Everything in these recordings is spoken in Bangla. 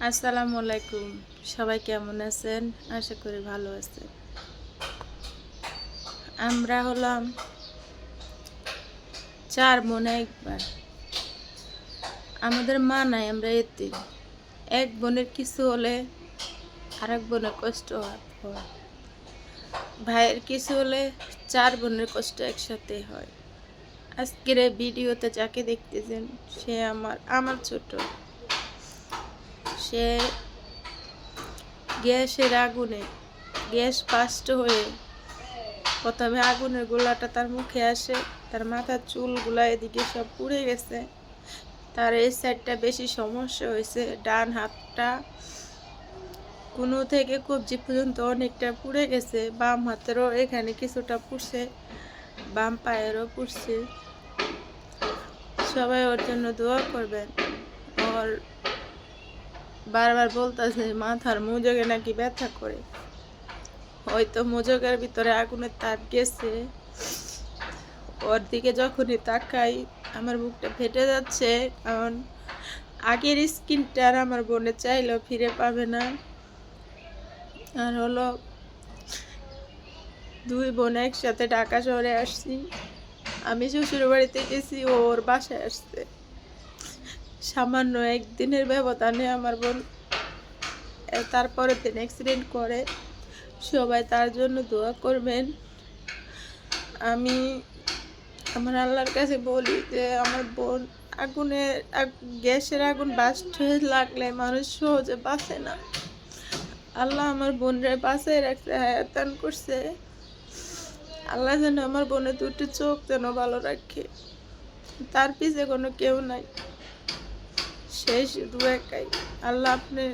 আসসালামু আলাইকুম। সবাই কেমন আছেন? আশা করি ভালো আছেন। আমরা হলাম 4 বোন একবার। আমাদের মা নাই, আমরা এতিম। এক বোনের কিছু হলে আরেক বোনের কষ্ট হয়। ভাইয়ের কিছু হলে 4 বোনের কষ্ট একসাথে হয়। আজকের এই ভিডিওতে যাকে দেখতেছেন সে আমার ছোট। সে গ্যাস বাস্ট হয়ে প্রথমে আগুনের গোলাটা তার মুখে আসে, তার মাথার চুলগুলা এদিকে সব পুড়ে গেছে। তার এই সাইডটা বেশি সমস্যা হয়েছে, ডান হাতটা কোনো থেকে কবজি পর্যন্ত অনেকটা পুড়ে গেছে। বাম হাতেরও এখানে কিছুটা পুড়ছে, বাম পায়েরও পুড়ছে। সবাই ওর জন্য দোয়া করবেন। ওর বারবার বলতেছে মাথার মোজগে নাকি ব্যথা করে, হয়তো মোজগের ভিতরে আগুনের তাপ গেছে। ওর দিকে যখনই তাকাই আমার বুকটা ফেটে যাচ্ছে, কারণ আগের স্কিনটা আর আমার বোনে চাইলেও ফিরে পাবে না। আর হলো 2 বোন একসাথে ঢাকা শহরে আসছি। আমি শ্বশুর বাড়িতে গেছি, ওর বাসায় আসছে। সামান্য একদিনের ব্যবধানে আমার বোন তারপরের দিন অ্যাক্সিডেন্ট করে। সবাই তার জন্য দোয়া করবেন। আমি আমার আল্লাহর কাছে বলি যে আমার বোন গ্যাসের আগুন বাস্ট হয়ে লাগলে মানুষ সহজে বাঁচে না। আল্লাহ আমার বোনরে বাঁচাই রাখছে, হায়াতান করছে। আল্লাহ যেন আমার বোনের 2টি চোখ যেন ভালো রাখে। তার পিছে কোনো কেউ নাই, সেই শুধু একাই। আল্লাহ আপনি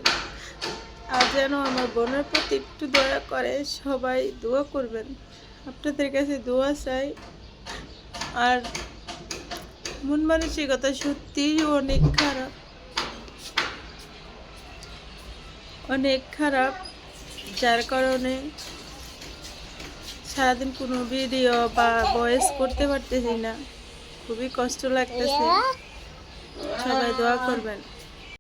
আর যেন আমার বোনের প্রতি একটু দয়া করে। সবাই দোয়া করবেন, আপনাদের কাছে দোয়া চাই। আর মন মানসিকতা সত্যিই অনেক খারাপ, যার কারণে সারাদিন কোনো ভিডিও বা ভয়েস করতে পারতেছি না। খুবই কষ্ট লাগতেছে। সবাই দোয়া করবেন।